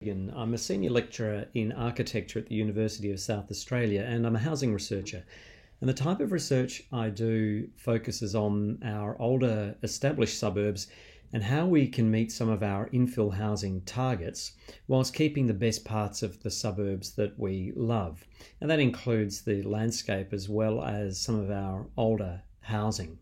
I'm a senior lecturer in architecture at the University of South Australia, and I'm a housing researcher. And the type of research I do focuses on our older established suburbs and how we can meet some of our infill housing targets whilst keeping the best parts of the suburbs that we love. And that includes the landscape as well as some of our older housing.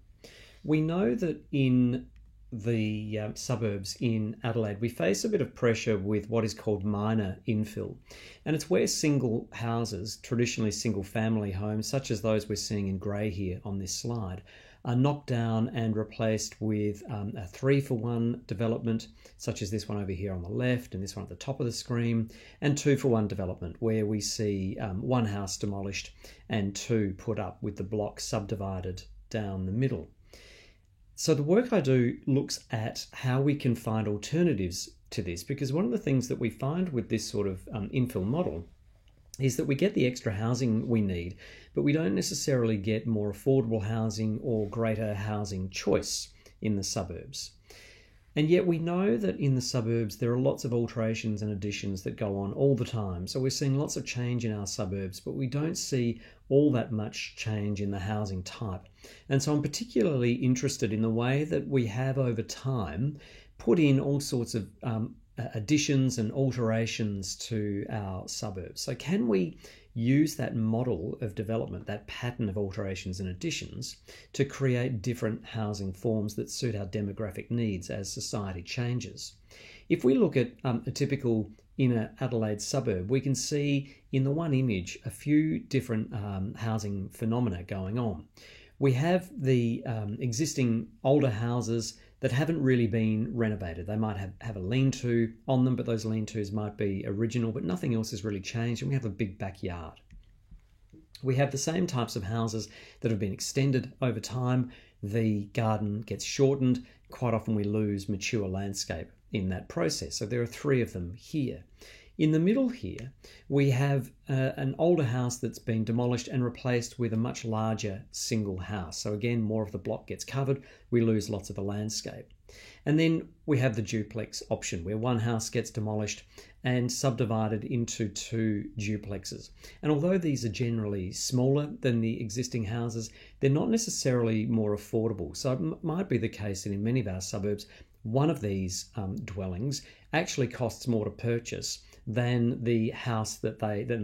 We know that in the suburbs in Adelaide, we face a bit of pressure with what is called minor infill. And it's where single houses, traditionally single family homes, such as those we're seeing in grey here on this slide, are knocked down and replaced with a 3-for-1 development, such as this one over here on the left and this one at the top of the screen, and 2-for-1 development, where we see one house demolished and two put up with the block subdivided down the middle. So the work I do looks at how we can find alternatives to this, because one of the things that we find with this sort of infill model is that we get the extra housing we need, but we don't necessarily get more affordable housing or greater housing choice in the suburbs. And yet we know that in the suburbs there are lots of alterations and additions that go on all the time. So we're seeing lots of change in our suburbs, but we don't see all that much change in the housing type. And so I'm particularly interested in the way that we have over time put in all sorts of additions and alterations to our suburbs. So can we use that model of development, that pattern of alterations and additions, to create different housing forms that suit our demographic needs as society changes? If we look at a typical inner Adelaide suburb, we can see in the one image a few different housing phenomena going on. We have the existing older houses that haven't really been renovated. They might have a lean-to on them, but those lean-tos might be original, but nothing else has really changed, and we have a big backyard. We have the same types of houses that have been extended over time. The garden gets shortened. Quite often we lose mature landscape in that process. So there are 3 of them here. In the middle here, we have an older house that's been demolished and replaced with a much larger single house. So again, more of the block gets covered. We lose lots of the landscape. And then we have the duplex option, where one house gets demolished and subdivided into 2 duplexes. And although these are generally smaller than the existing houses, they're not necessarily more affordable. So it might be the case that in many of our suburbs, one of these dwellings actually costs more to purchase than the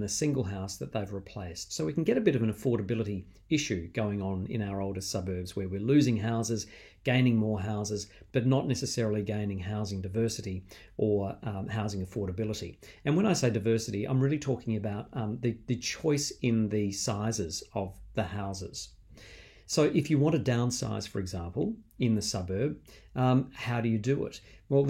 single house that they've replaced. So we can get a bit of an affordability issue going on in our older suburbs, where we're losing houses, gaining more houses, but not necessarily gaining housing diversity or housing affordability. And when I say diversity, I'm really talking about the choice in the sizes of the houses. So if you want to downsize, for example, in the suburb, how do you do it? Well,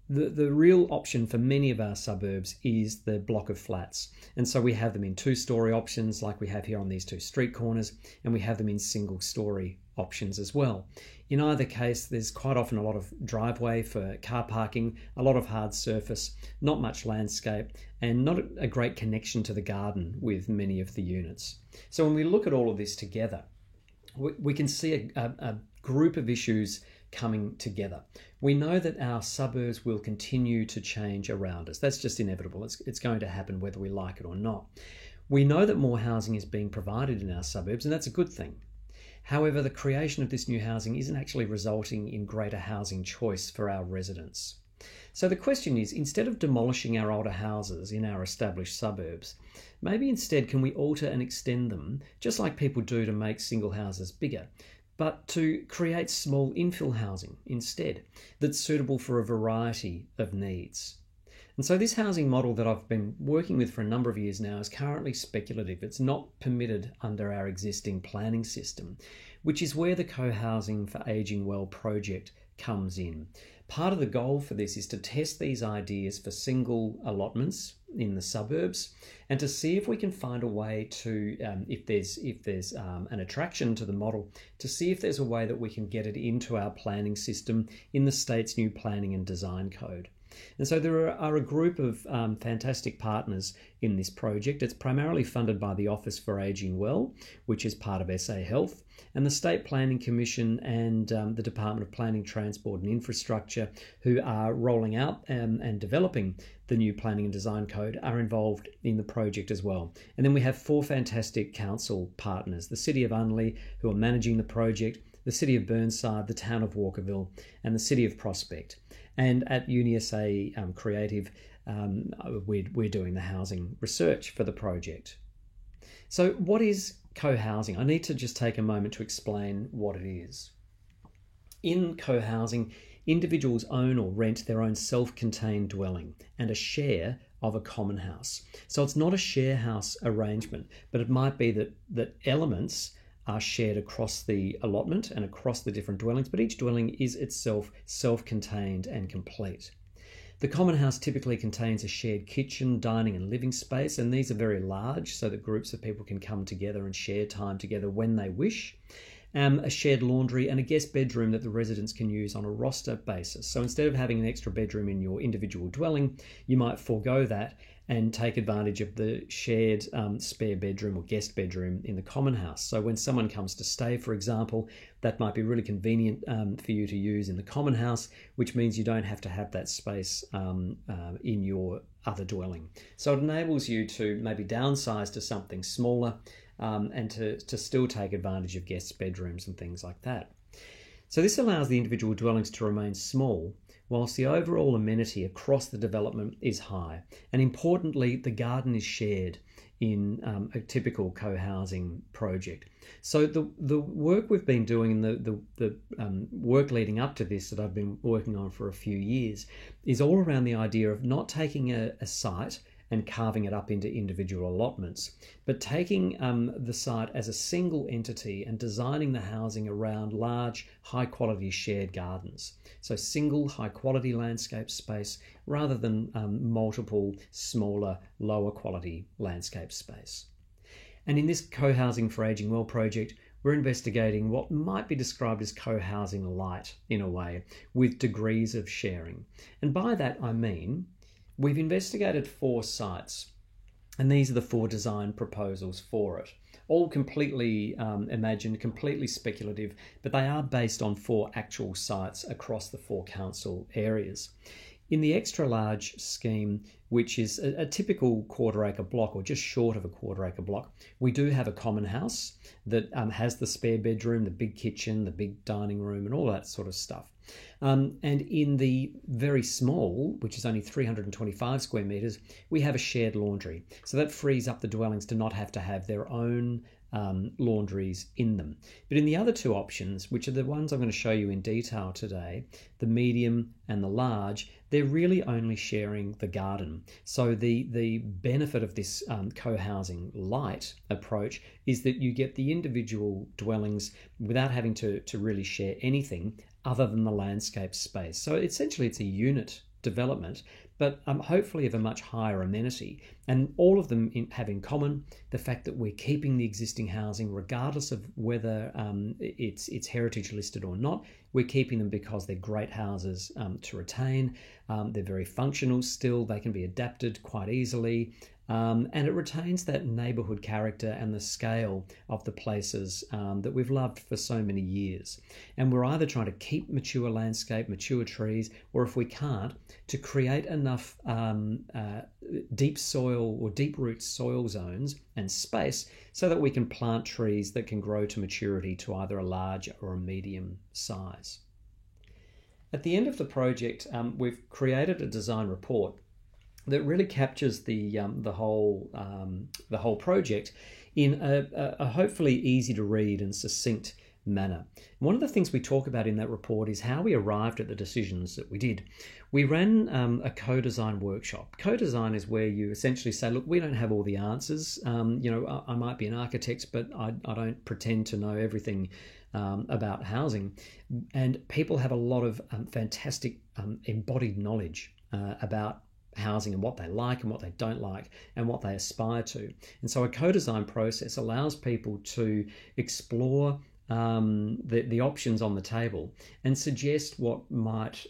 the real option for many of our suburbs is the block of flats. And so we have them in 2-story options like we have here on these 2 street corners, and we have them in single-story options as well. In either case, there's quite often a lot of driveway for car parking, a lot of hard surface, not much landscape, and not a great connection to the garden with many of the units. So when we look at all of this together, we can see a group of issues coming together. We know that our suburbs will continue to change around us. That's just inevitable. It's going to happen whether we like it or not. We know that more housing is being provided in our suburbs, and that's a good thing. However, the creation of this new housing isn't actually resulting in greater housing choice for our residents. So the question is, instead of demolishing our older houses in our established suburbs, maybe instead can we alter and extend them, just like people do to make single houses bigger, but to create small infill housing instead that's suitable for a variety of needs. And so this housing model that I've been working with for a number of years now is currently speculative. It's not permitted under our existing planning system, which is where the Co-Housing for Ageing Well project comes in. Part of the goal for this is to test these ideas for single allotments in the suburbs and to see if we can find a way to, if there's an attraction to the model, to see if there's a way that we can get it into our planning system in the state's new planning and design code. And so there are a group of fantastic partners in this project. It's primarily funded by the Office for Ageing Well, which is part of SA Health, and the State Planning Commission and the Department of Planning, Transport and Infrastructure, who are rolling out and developing the new Planning and Design Code, are involved in the project as well. And then we have 4 fantastic council partners: the City of Unley, who are managing the project, the City of Burnside, the Town of Walkerville, and the City of Prospect. And at UniSA Creative, we're doing the housing research for the project. So what is co-housing? I need to just take a moment to explain what it is. In co-housing, individuals own or rent their own self-contained dwelling and a share of a common house. So it's not a share house arrangement, but it might be that elements are shared across the allotment and across the different dwellings, but each dwelling is itself self-contained and complete. The common house typically contains a shared kitchen, dining and living space, and these are very large so that groups of people can come together and share time together when they wish. A shared laundry and a guest bedroom that the residents can use on a roster basis. So instead of having an extra bedroom in your individual dwelling, you might forego that and take advantage of the shared spare bedroom or guest bedroom in the common house. So when someone comes to stay, for example, that might be really convenient for you to use in the common house, which means you don't have to have that space in your other dwelling. So it enables you to maybe downsize to something smaller and to still take advantage of guest bedrooms and things like that. So this allows the individual dwellings to remain small, whilst the overall amenity across the development is high. And importantly, the garden is shared in a typical co-housing project. So the work we've been doing and the work leading up to this that I've been working on for a few years is all around the idea of not taking a site and carving it up into individual allotments, but taking the site as a single entity and designing the housing around large, high-quality shared gardens. So single, high-quality landscape space rather than multiple, smaller, lower-quality landscape space. And in this Co-Housing for Ageing Well project, we're investigating what might be described as co-housing light, in a way, with degrees of sharing. And by that I mean we've investigated 4 sites, and these are the 4 design proposals for it. All completely imagined, completely speculative, but they are based on 4 actual sites across the 4 council areas. In the extra large scheme, which is a typical quarter-acre block or just short of a quarter-acre block, we do have a common house that has the spare bedroom, the big kitchen, the big dining room and all that sort of stuff. And in the very small, which is only 325 square metres, we have a shared laundry. So that frees up the dwellings to not have to have their own laundries in them. But in the other 2 options, which are the ones I'm going to show you in detail today, the medium and the large, they're really only sharing the garden. So the benefit of this co-housing light approach is that you get the individual dwellings without having to really share anything other than the landscape space. So essentially it's a unit development, but hopefully of a much higher amenity. And all of them have in common the fact that we're keeping the existing housing regardless of whether it's heritage listed or not. We're keeping them because they're great houses to retain. They're very functional still. They can be adapted quite easily. And it retains that neighbourhood character and the scale of the places that we've loved for so many years. And we're either trying to keep mature landscape, mature trees, or if we can't, to create enough deep soil or deep root soil zones and space so that we can plant trees that can grow to maturity to either a large or a medium size. At the end of the project, we've created a design report that really captures the whole project in a hopefully easy to read and succinct manner. One of the things we talk about in that report is how we arrived at the decisions that we did. We ran a co-design workshop. Co-design is where you essentially say, look, we don't have all the answers. I might be an architect, but I don't pretend to know everything about housing. And people have a lot of fantastic embodied knowledge about housing and what they like and what they don't like and what they aspire to. And so a co-design process allows people to explore the options on the table and suggest what might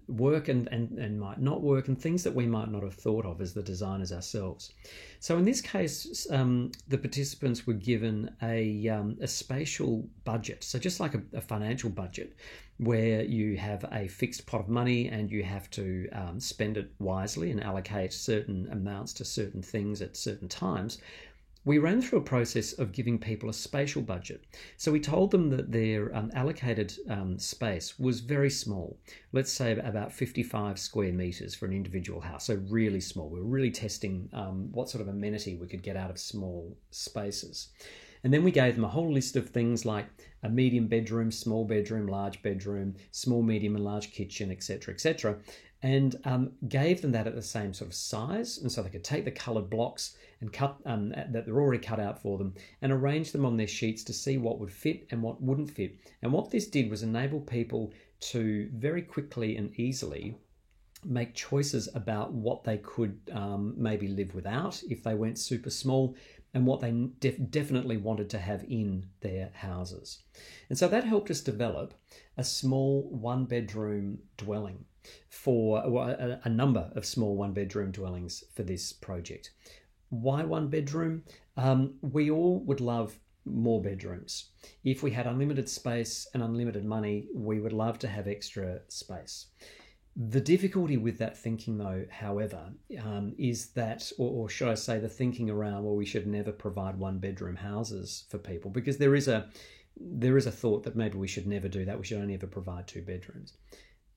work and might not work, and things that we might not have thought of as the designers ourselves. So in this case, the participants were given a spatial budget, so just like a financial budget, where you have a fixed pot of money and you have to spend it wisely and allocate certain amounts to certain things at certain times. We ran through a process of giving people a spatial budget. So we told them that their allocated space was very small. Let's say about 55 square metres for an individual house, so really small. We were really testing what sort of amenity we could get out of small spaces. And then we gave them a whole list of things like a medium bedroom, small bedroom, large bedroom, small, medium and large kitchen, etc., and gave them that at the same sort of size. And so they could take the coloured blocks and cut that they're already cut out for them and arrange them on their sheets to see what would fit and what wouldn't fit. And what this did was enable people to very quickly and easily make choices about what they could maybe live without if they went super small, and what they definitely wanted to have in their houses. And so that helped us develop a small one-bedroom dwelling for a number of small one-bedroom dwellings for this project. Why one bedroom? We all would love more bedrooms. If we had unlimited space and unlimited money, we would love to have extra space. The difficulty with that thinking, though, however, is that, or should I say, the thinking around, well, we should never provide one-bedroom houses for people, because there is a thought that maybe we should never do that. We should only ever provide 2 bedrooms.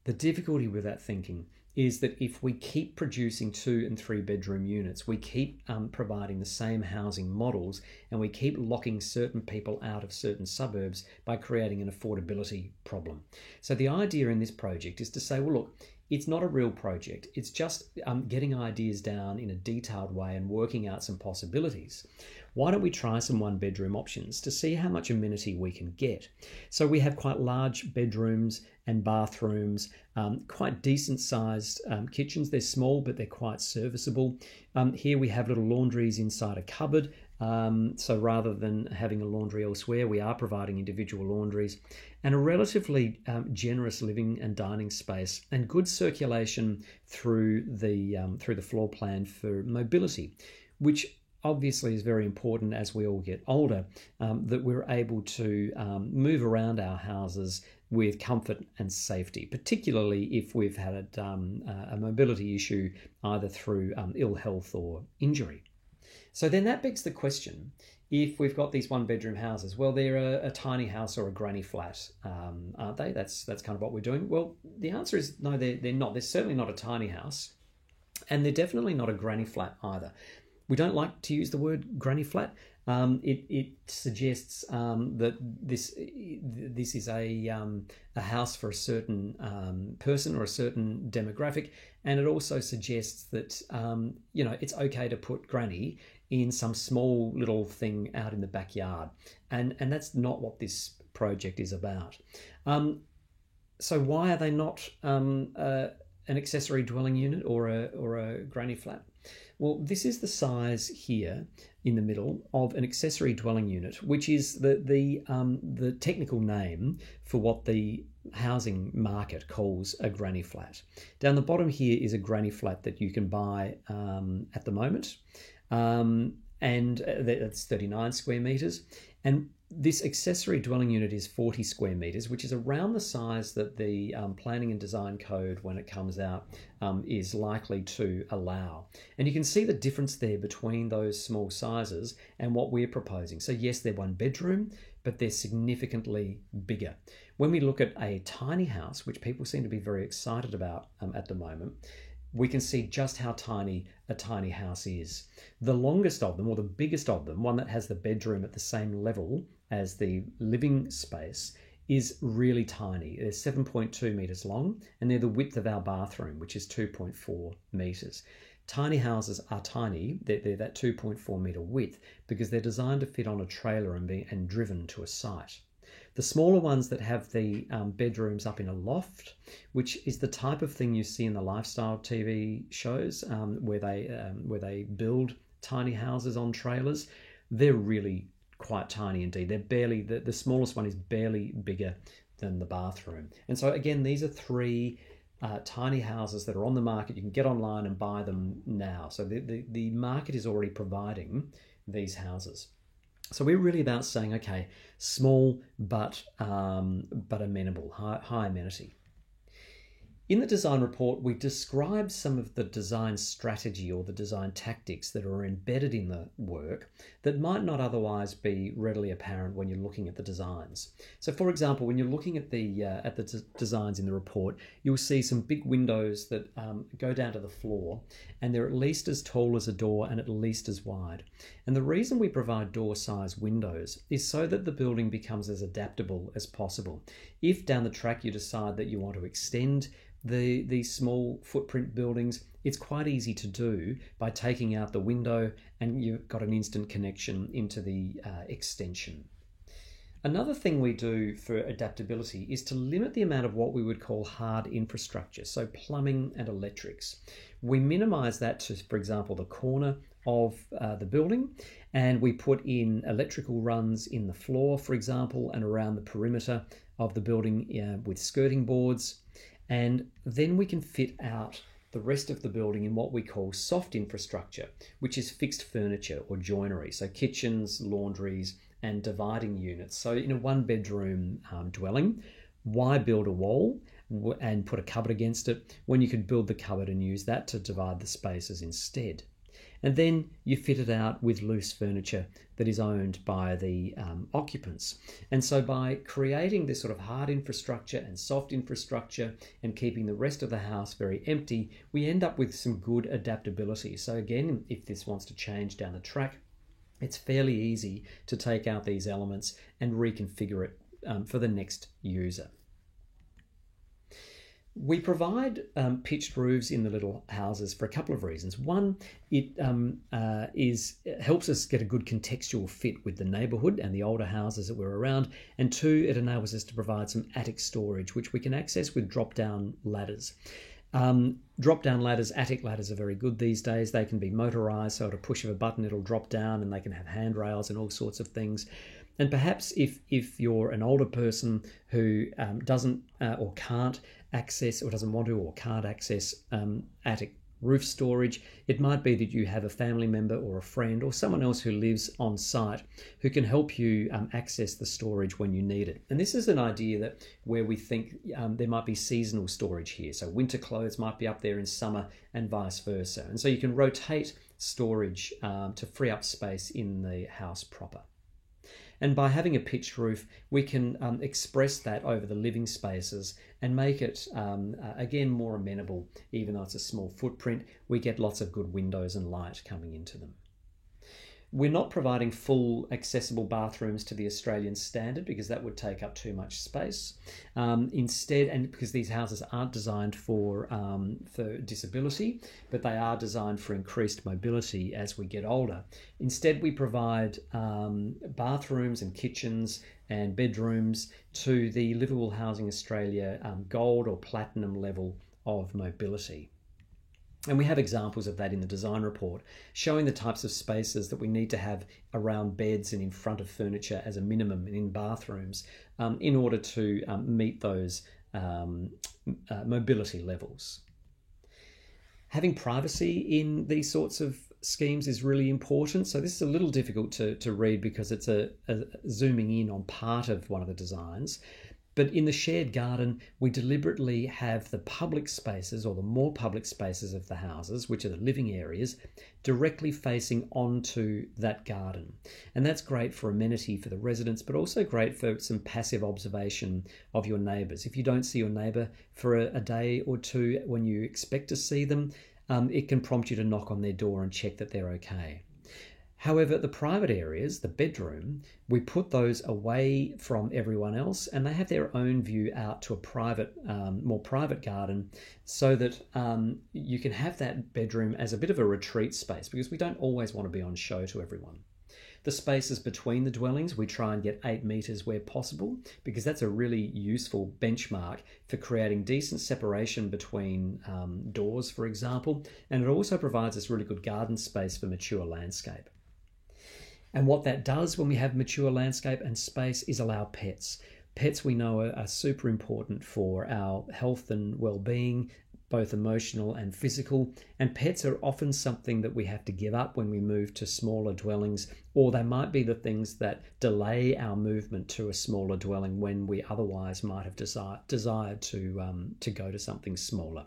The difficulty with that thinking is that if we keep producing 2 and 3 bedroom units, we keep providing the same housing models, and we keep locking certain people out of certain suburbs by creating an affordability problem. So the idea in this project is to say, well, look, it's not a real project. It's just getting ideas down in a detailed way and working out some possibilities. Why don't we try some one-bedroom options to see how much amenity we can get? So we have quite large bedrooms and bathrooms, quite decent-sized kitchens. They're small, but they're quite serviceable. Here we have little laundries inside a cupboard. So rather than having a laundry elsewhere, we are providing individual laundries, and a relatively generous living and dining space, and good circulation through the floor plan for mobility, which obviously is very important as we all get older, that we're able to move around our houses with comfort and safety, particularly if we've had a mobility issue either through ill health or injury. So then that begs the question, if we've got these one-bedroom houses, well, they're a tiny house or a granny flat, aren't they? That's kind of what we're doing. Well, the answer is no, they're not. They're certainly not a tiny house, and they're definitely not a granny flat either. We don't like to use the word granny flat. It suggests that this is a house for a certain person or a certain demographic, and it also suggests that it's okay to put granny in some small little thing out in the backyard, and that's not what this project is about. So why are they not an accessory dwelling unit or a granny flat? Well, this is the size here in the middle of an accessory dwelling unit, which is the technical name for what the housing market calls a granny flat. Down the bottom here is a granny flat that you can buy at the moment, and that's 39 square metres. And this accessory dwelling unit is 40 square metres, which is around the size that the Planning and Design Code, when it comes out, is likely to allow. And you can see the difference there between those small sizes and what we're proposing. So yes, they're one bedroom, but they're significantly bigger. When we look at a tiny house, which people seem to be very excited about at the moment, we can see just how tiny a tiny house is. The longest of them, or the biggest of them, one that has the bedroom at the same level as the living space, is really tiny. They're 7.2 metres long, and they're the width of our bathroom, which is 2.4 metres. Tiny houses are tiny. They're that 2.4 metre width because they're designed to fit on a trailer and driven to a site. The smaller ones that have the bedrooms up in a loft, which is the type of thing you see in the lifestyle TV shows where they build tiny houses on trailers, they're really quite tiny indeed. They're barely, the smallest one is barely bigger than the bathroom. And so again, these are three tiny houses that are on the market. You can get online and buy them now. So the market is already providing these houses. So we're really about saying, okay, small but amenable, high amenity. In the design report, we describe some of the design strategy or the design tactics that are embedded in the work that might not otherwise be readily apparent when you're looking at the designs. So, for example, when you're looking at the designs in the report, you'll see some big windows that go down to the floor, and they're at least as tall as a door and at least as wide. And the reason we provide door-sized windows is so that the building becomes as adaptable as possible. If down the track you decide that you want to extend these small footprint buildings, it's quite easy to do by taking out the window, and you've got an instant connection into the extension. Another thing we do for adaptability is to limit the amount of what we would call hard infrastructure, so plumbing and electrics. We minimize that to, for example, the corner of the building, and we put in electrical runs in the floor, for example, and around the perimeter of the building with skirting boards. And then we can fit out the rest of the building in what we call soft infrastructure, which is fixed furniture or joinery, so kitchens, laundries, and dividing units. So in a one-bedroom dwelling, why build a wall and put a cupboard against it when you could build the cupboard and use that to divide the spaces instead? And then you fit it out with loose furniture that is owned by the occupants. And so by creating this sort of hard infrastructure and soft infrastructure and keeping the rest of the house very empty, we end up with some good adaptability. So again, if this wants to change down the track, it's fairly easy to take out these elements and reconfigure it for the next user. We provide pitched roofs in the little houses for a couple of reasons. One, it helps us get a good contextual fit with the neighbourhood and the older houses that we're around. And two, it enables us to provide some attic storage, which we can access with drop-down ladders. Drop-down ladders, attic ladders are very good these days. They can be motorised, so at a push of a button it'll drop down, and they can have handrails and all sorts of things. And perhaps if you're an older person who doesn't or can't access or doesn't want to or can't access attic roof storage, it might be that you have a family member or a friend or someone else who lives on site who can help you access the storage when you need it. And this is an idea where we think there might be seasonal storage here. So winter clothes might be up there in summer and vice versa. And so you can rotate storage to free up space in the house proper. And by having a pitched roof, we can express that over the living spaces and make it, again, more amenable. Even though it's a small footprint, we get lots of good windows and light coming into them. We're not providing full accessible bathrooms to the Australian standard because that would take up too much space. Instead, and because these houses aren't designed for disability, but they are designed for increased mobility as we get older. Instead, we provide bathrooms and kitchens and bedrooms to the Livable Housing Australia gold or platinum level of mobility. And we have examples of that in the design report, showing the types of spaces that we need to have around beds and in front of furniture as a minimum and in bathrooms in order to meet those mobility levels. Having privacy in these sorts of schemes is really important. So this is a little difficult to read because it's a zooming in on part of one of the designs. But in the shared garden, we deliberately have the public spaces or the more public spaces of the houses, which are the living areas, directly facing onto that garden. And that's great for amenity for the residents, but also great for some passive observation of your neighbours. If you don't see your neighbour for a day or two when you expect to see them, it can prompt you to knock on their door and check that they're okay. However, the private areas, the bedroom, we put those away from everyone else and they have their own view out to a private, more private garden so that you can have that bedroom as a bit of a retreat space because we don't always want to be on show to everyone. The spaces between the dwellings, we try and get 8 metres where possible because that's a really useful benchmark for creating decent separation between doors, for example, and it also provides us really good garden space for mature landscape. And what that does when we have mature landscape and space is allow pets. Pets we know are super important for our health and well-being, both emotional and physical. And pets are often something that we have to give up when we move to smaller dwellings, or they might be the things that delay our movement to a smaller dwelling when we otherwise might have desired to go to something smaller.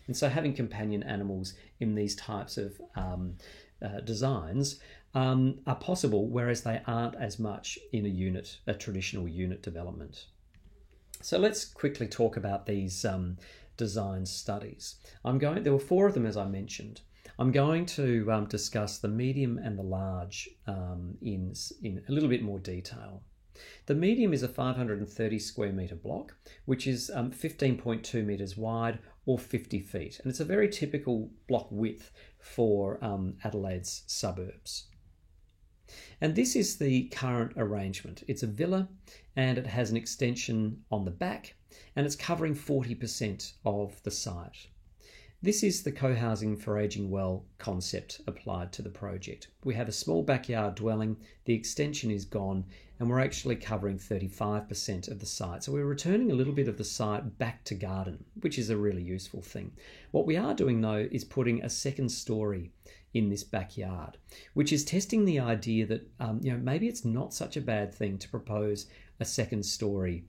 And so having companion animals in these types of designs are possible, whereas they aren't as much in a traditional unit development. So let's quickly talk about these design studies. There were 4 of them, as I mentioned. I'm going to discuss the medium and the large in a little bit more detail. The medium is a 530 square metre block, which is 15.2 metres wide or 50 feet. And it's a very typical block width for Adelaide's suburbs. And this is the current arrangement. It's a villa and it has an extension on the back and it's covering 40% of the site. This is the co-housing for ageing well concept applied to the project. We have a small backyard dwelling, the extension is gone, and we're actually covering 35% of the site. So we're returning a little bit of the site back to garden, which is a really useful thing. What we are doing though is putting a second story in this backyard, which is testing the idea that maybe it's not such a bad thing to propose a second story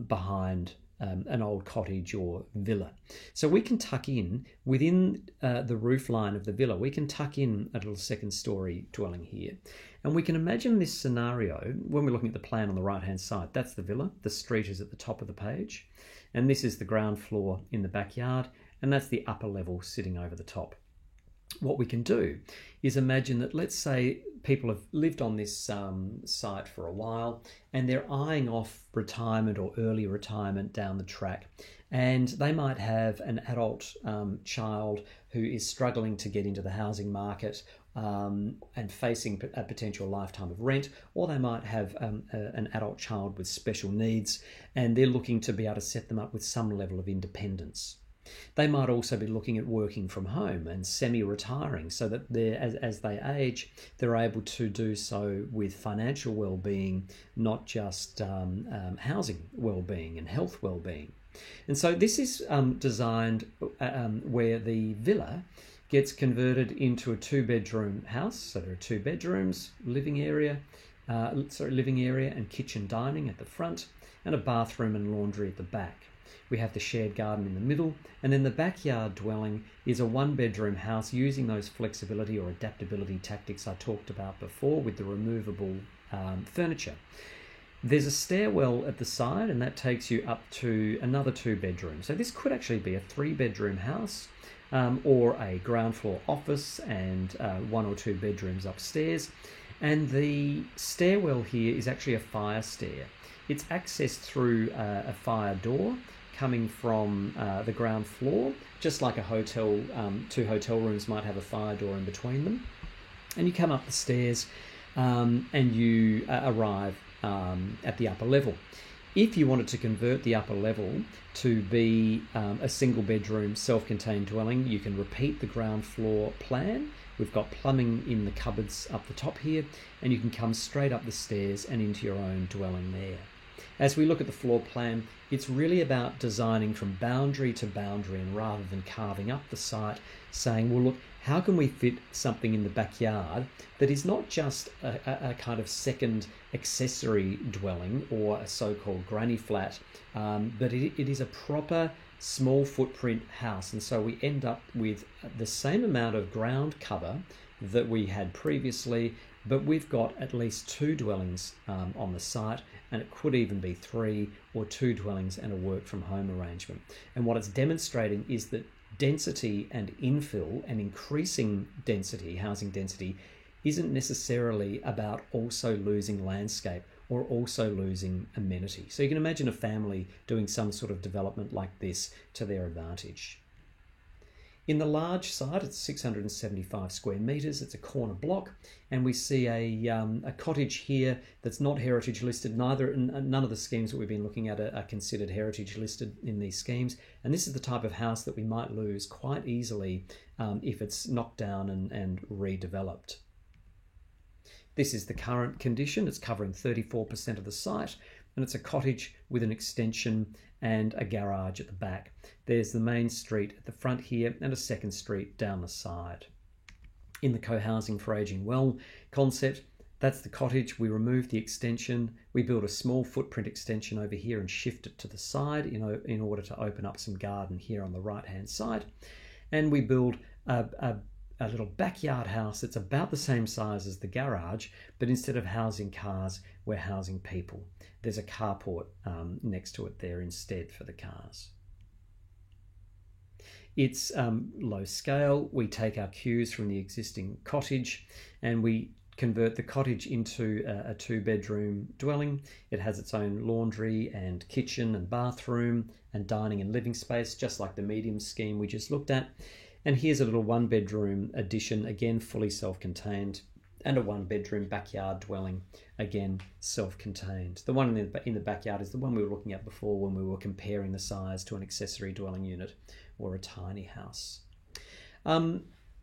behind an old cottage or villa. So we can tuck in within the roof line of the villa, we can tuck in a little second story dwelling here. And we can imagine this scenario when we're looking at the plan on the right hand side. That's the villa, the street is at the top of the page, and this is the ground floor in the backyard, and that's the upper level sitting over the top. What we can do is imagine that, let's say people have lived on this site for a while and they're eyeing off retirement or early retirement down the track, and they might have an adult child who is struggling to get into the housing market and facing a potential lifetime of rent, or they might have an adult child with special needs and they're looking to be able to set them up with some level of independence. They might also be looking at working from home and semi-retiring so that as they age, they're able to do so with financial well-being, not just housing well-being and health well-being. And so this is designed where the villa gets converted into a 2-bedroom house. So there are 2 bedrooms, living area and kitchen dining at the front, and a bathroom and laundry at the back. We have the shared garden in the middle, and then the backyard dwelling is a 1-bedroom house using those flexibility or adaptability tactics I talked about before with the removable furniture. There's a stairwell at the side, and that takes you up to another 2 bedrooms. So this could actually be a 3-bedroom house or a ground floor office and 1 or 2 bedrooms upstairs. And the stairwell here is actually a fire stair. It's accessed through a fire door coming from the ground floor, just like a hotel. 2 hotel rooms might have a fire door in between them. And you come up the stairs and you arrive at the upper level. If you wanted to convert the upper level to be a single bedroom self-contained dwelling, you can repeat the ground floor plan. We've got plumbing in the cupboards up the top here, and you can come straight up the stairs and into your own dwelling there. As we look at the floor plan, it's really about designing from boundary to boundary, and rather than carving up the site, saying, well, look, how can we fit something in the backyard that is not just a kind of second accessory dwelling or a so-called granny flat, but it is a proper small footprint house. And so we end up with the same amount of ground cover that we had previously, but we've got at least 2 dwellings on the site, and it could even be 3 or 2 dwellings and a work from home arrangement. And what it's demonstrating is that density and infill and increasing density, housing density, isn't necessarily about also losing landscape or also losing amenity. So you can imagine a family doing some sort of development like this to their advantage. In the large site, it's 675 square metres, it's a corner block, and we see a cottage here that's not heritage listed. None of the schemes that we've been looking at are considered heritage listed in these schemes, and this is the type of house that we might lose quite easily if it's knocked down and redeveloped. This is the current condition. It's covering 34% of the site, and it's a cottage with an extension and a garage at the back. There's the main street at the front here and a second street down the side. In the co-housing for aging well concept, that's the cottage. We removed the extension. We built a small footprint extension over here and shift it to the side, in order to open up some garden here on the right-hand side. And we build a little backyard house that's about the same size as the garage, but instead of housing cars, we're housing people. There's a carport next to it there instead for the cars. It's low scale. We take our cues from the existing cottage and we convert the cottage into a 2-bedroom dwelling. It has its own laundry and kitchen and bathroom and dining and living space, just like the medium scheme we just looked at. And here's a little 1-bedroom addition, again fully self-contained, and a 1-bedroom backyard dwelling, again self-contained. The one in the backyard is the one we were looking at before when we were comparing the size to an accessory dwelling unit or a tiny house.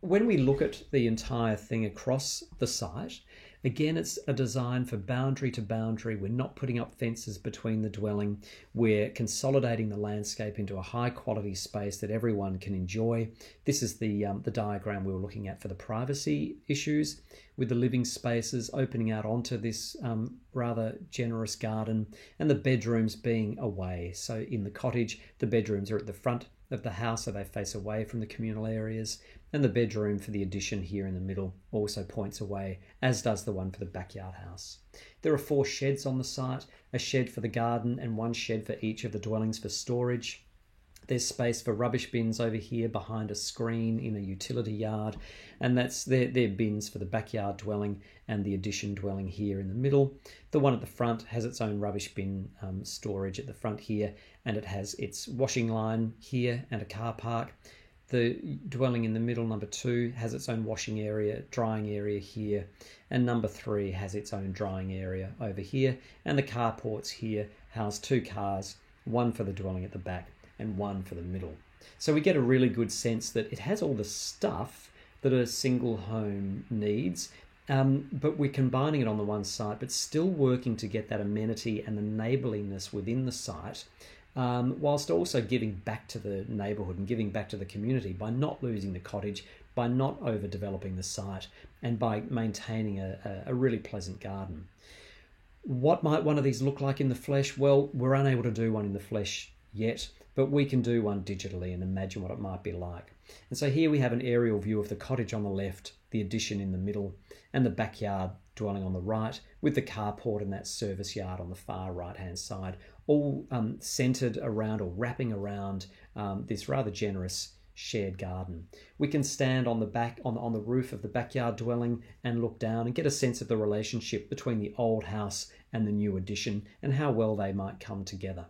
When we look at the entire thing across the site, again, it's a design for boundary to boundary. We're not putting up fences between the dwelling. We're consolidating the landscape into a high quality space that everyone can enjoy. This is the diagram we were looking at for the privacy issues, with the living spaces opening out onto this rather generous garden and the bedrooms being away. So in the cottage, the bedrooms are at the front of the house, so they face away from the communal areas, and the bedroom for the addition here in the middle also points away, as does the one for the backyard house. There are 4 sheds on the site, a shed for the garden and 1 shed for each of the dwellings for storage. There's space for rubbish bins over here behind a screen in a utility yard, and that's their bins for the backyard dwelling and the addition dwelling here in the middle. The one at the front has its own rubbish bin storage at the front here, and it has its washing line here and a car park. The dwelling in the middle, number 2, has its own washing area, drying area here, and number 3 has its own drying area over here, and the carports here house 2 cars, one for the dwelling at the back and one for the middle. So we get a really good sense that it has all the stuff that a single home needs, but we're combining it on the one site, but still working to get that amenity and the neighbourliness within the site, whilst also giving back to the neighbourhood and giving back to the community by not losing the cottage, by not overdeveloping the site, and by maintaining a really pleasant garden. What might one of these look like in the flesh? Well, we're unable to do one in the flesh yet, but we can do one digitally and imagine what it might be like. And so here we have an aerial view of the cottage on the left, the addition in the middle, and the backyard dwelling on the right, with the carport and that service yard on the far right-hand side, all centred around or wrapping around this rather generous shared garden. We can stand on the back on the roof of the backyard dwelling and look down and get a sense of the relationship between the old house and the new addition and how well they might come together.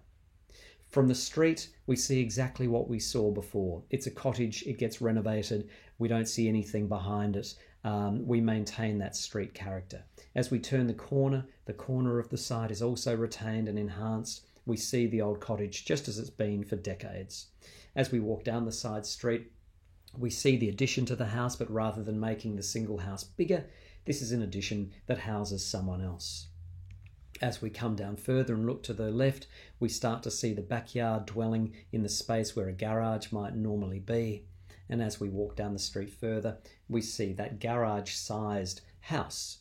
From the street, we see exactly what we saw before. It's a cottage, it gets renovated, we don't see anything behind it. We maintain that street character. As we turn the corner of the site is also retained and enhanced. We see the old cottage just as it's been for decades. As we walk down the side street, we see the addition to the house, but rather than making the single house bigger, this is an addition that houses someone else. As we come down further and look to the left, we start to see the backyard dwelling in the space where a garage might normally be. And as we walk down the street further, we see that garage-sized house.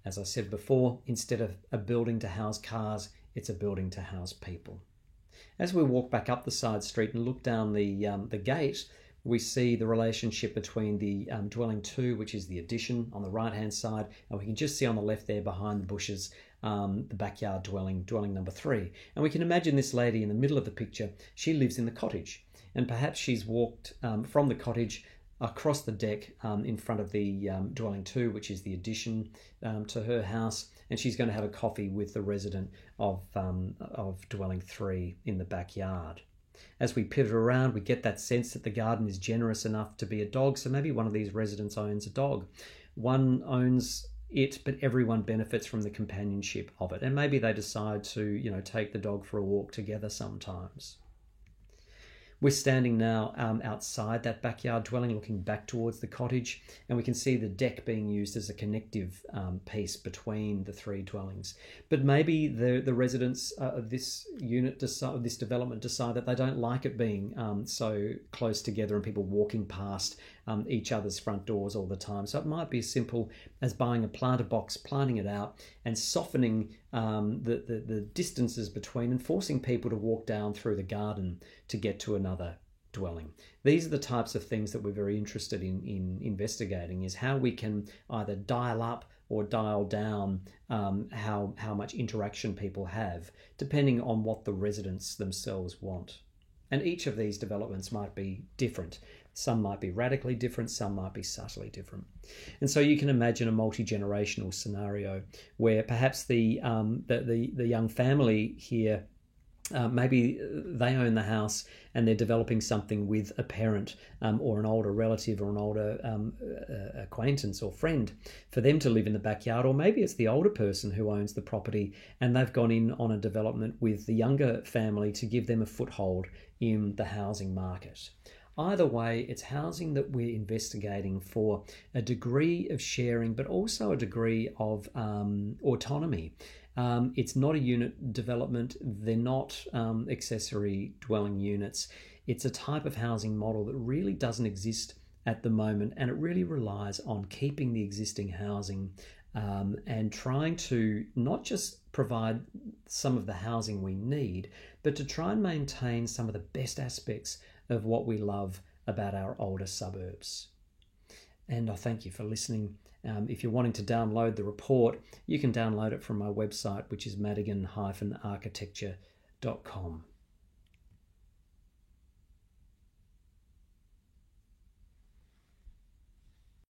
As I said before, instead of a building to house cars, it's a building to house people. As we walk back up the side street and look down the gate, we see the relationship between the dwelling 2, which is the addition on the right-hand side, and we can just see on the left there behind the bushes the backyard dwelling number 3. And we can imagine this lady in the middle of the picture. She lives in the cottage, and perhaps she's walked from the cottage across the deck in front of the dwelling 2, which is the addition to her house, and she's going to have a coffee with the resident of dwelling 3 in the backyard. As we pivot around, we get that sense that the garden is generous enough to be a dog, so maybe one of these residents owns a dog. One owns it, but everyone benefits from the companionship of it, and maybe they decide to take the dog for a walk together sometimes. We're standing now outside that backyard dwelling, looking back towards the cottage, and we can see the deck being used as a connective piece between the three dwellings. But maybe the residents of this this development decide that they don't like it being so close together and people walking past each other's front doors all the time. So it might be as simple as buying a planter box, planting it out, and softening the distances between and forcing people to walk down through the garden to get to another dwelling. These are the types of things that we're very interested in investigating, is how we can either dial up or dial down how much interaction people have, depending on what the residents themselves want. And each of these developments might be different. Some might be radically different, some might be subtly different. And so you can imagine a multi-generational scenario where perhaps the young family here, maybe they own the house and they're developing something with a parent or an older relative or an older acquaintance or friend for them to live in the backyard. Or maybe it's the older person who owns the property and they've gone in on a development with the younger family to give them a foothold in the housing market. Either way, it's housing that we're investigating for a degree of sharing, but also a degree of autonomy. It's not a unit development. They're not accessory dwelling units. It's a type of housing model that really doesn't exist at the moment, and it really relies on keeping the existing housing and trying to not just provide some of the housing we need, but to try and maintain some of the best aspects of what we love about our older suburbs. And I thank you for listening. If you're wanting to download the report, you can download it from my website, which is madigan-architecture.com.